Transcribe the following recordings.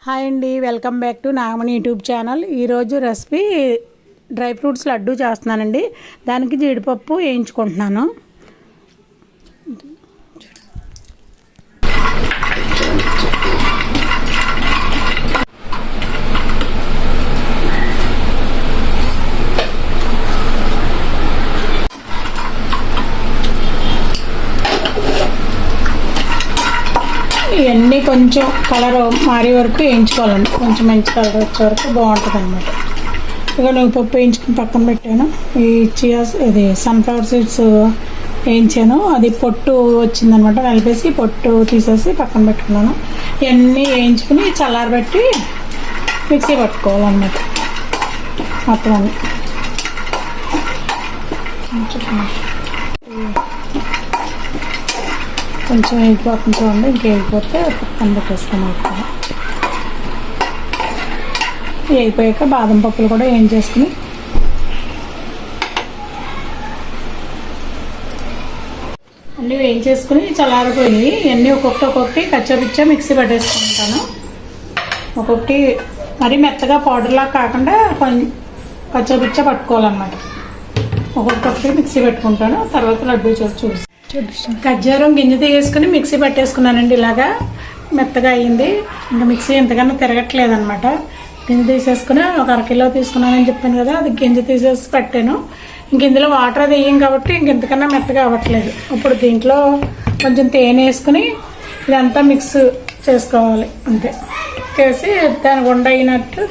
Hi అండి, welcome back to Nagamani YouTube channel. ఈరోజు recipe dry fruits laddu చేస్తున్నానండి. దానికి జీడిపప్పు వేయించుకుంటున్నాను. ఇవన్నీ కొంచెం కలర్ మారే వరకు వేయించుకోవాలండి. కొంచెం మంచి కలర్ వచ్చే వరకు బాగుంటుంది అన్నమాట. ఇక నేను పప్పు వేయించుకుని పక్కన పెట్టాను. ఈ ఇది సన్ఫ్లవర్ సీడ్స్ వేయించాను. అది పొట్టు వచ్చిందనమాట. నలిపేసి పొట్టు తీసేసి పక్కన పెట్టుకున్నాను. ఇవన్నీ వేయించుకుని చల్లారబెట్టి మిక్సీ పట్టుకోవాలన్నమాట. మొత్తం అన్నీ కొంచెం వేగిపోతుంది చూడండి. ఇంకేగిపోతే పక్కన పెట్టేసుకుని వేగిపోయాక బాదం పప్పులు కూడా వేయించేసుకుని అన్నీ వేయించేసుకుని చల్లారిపోయి ఇవన్నీ ఒక్కొక్కటి కచ్చాపిచ్చా మిక్సీ పట్టేసుకుంటాను. ఒక్కొక్కటి మరీ మెత్తగా పౌడర్లా కాకుండా కొంచెం కచ్చాపిచ్చా పట్టుకోవాలన్నమాట. ఒక్కొక్కటి మిక్సీ పెట్టుకుంటాను. తర్వాత లడ్డూ చూసి ఖర్జూరం గింజ తీసుకుని మిక్సీ పట్టేసుకున్నానండి. ఇలాగా మెత్తగా అయ్యింది. ఇంకా మిక్సీ ఎంతకన్నా తిరగట్లేదు అనమాట. గింజ తీసేసుకుని ఒక అరకిలో తీసుకున్నానని చెప్పాను కదా, అది గింజ తీసేసి పెట్టాను. ఇంక ఇందులో వాటర్ అది వేయం కాబట్టి ఇంకెంతకన్నా మెత్తగా అవ్వట్లేదు. ఇప్పుడు దీంట్లో కొంచెం తేనె వేసుకుని ఇదంతా మిక్స్ చేసుకోవాలి. అంతే చేసి దానికి ఉండ అయినట్టు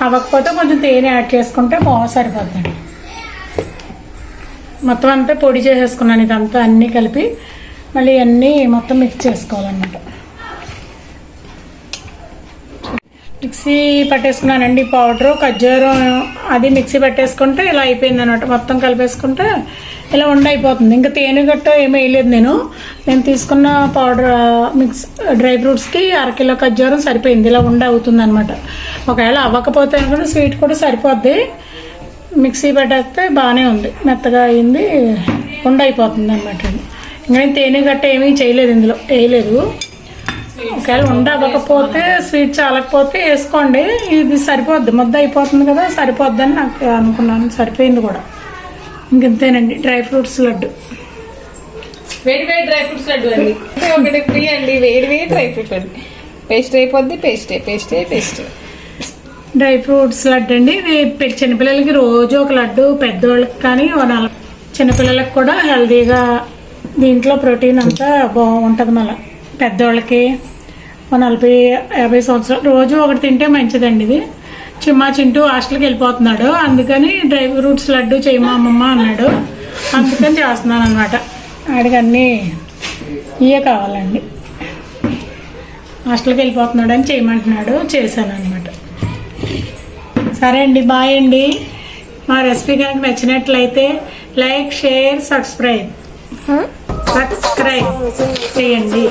అవ్వకపోతే కొంచెం తేనె యాడ్ చేసుకుంటే సరిపోద్దండి. మొత్తం అంతా పొడి చేసేసుకున్నాను. ఇదంతా అన్నీ కలిపి మళ్ళీ అన్నీ మొత్తం మిక్స్ చేసుకోవాలన్నమాట. మిక్సీ పట్టేసుకున్నానండి. పౌడరు ఖర్జూరం అది మిక్సీ పట్టేసుకుంటే ఇలా అయిపోయింది అనమాట. మొత్తం కలిపేసుకుంటే ఇలా అయిపోతుంది. ఇంకా తేనె గట్ట ఏమీ వేయలేదు. నేను తీసుకున్న పౌడర్ మిక్స్ డ్రై ఫ్రూట్స్కి అరకిలో ఖర్జూరం సరిపోయింది. ఇలా అవుతుంది అనమాట. ఒకవేళ అవ్వకపోతే అనుకుంటే స్వీట్ కూడా సరిపోద్ది. మిక్సీ పట్టేస్తే బాగానే ఉంది. మెత్తగా అయింది. అయిపోతుంది అనమాట. ఇంకా నేను తేనె గట్ట ఏమీ చేయలేదు, ఇందులో వేయలేదు. ఒకవేళ అవ్వకపోతే స్వీట్ చాలకపోతే వేసుకోండి. ఇది సరిపోద్ది, ముద్ద అయిపోతుంది కదా, సరిపోద్దని నాకు అనుకున్నాను. సరిపోయింది కూడా. ఇంకంతేనండి డ్రై ఫ్రూట్స్ లడ్డు. వేడి వేడి డ్రై ఫ్రూట్స్ లడ్డు అండి. ఒకటి ఫ్రీ అండి. వేడి వేడి డ్రై ఫ్రూట్స్ లడ్డు. పేస్ట్ అయిపోద్ది. పేస్ట్ డ్రై ఫ్రూట్స్ లడ్డు అండి. ఇది చిన్నపిల్లలకి రోజు ఒక లడ్డు, పెద్దవాళ్ళకి కానీ చిన్నపిల్లలకి కూడా హెల్తీగా దీంట్లో ప్రోటీన్ అంతా బాగుంటుంది. మళ్ళీ పెద్దవాళ్ళకి 40-50 సంవత్సరాలు రోజు ఒకటి తింటే మంచిదండి. ఇది చింటూ హాస్టల్కి వెళ్ళిపోతున్నాడు. అందుకని డ్రై ఫ్రూట్స్ లడ్డు చేయమా అమ్మమ్మ అన్నాడు. అందుకని చేస్తున్నాను అనమాట. ఆడికి అన్నీ ఇవే కావాలండి. హాస్టల్కి వెళ్ళిపోతున్నాడు అని చేయమంటున్నాడు. చేశాను అనమాట. సరే అండి, బాయ్ అండి. మా రెసిపీ కనుక నచ్చినట్లయితే లైక్, షేర్, సబ్స్క్రైబ్ చేయండి.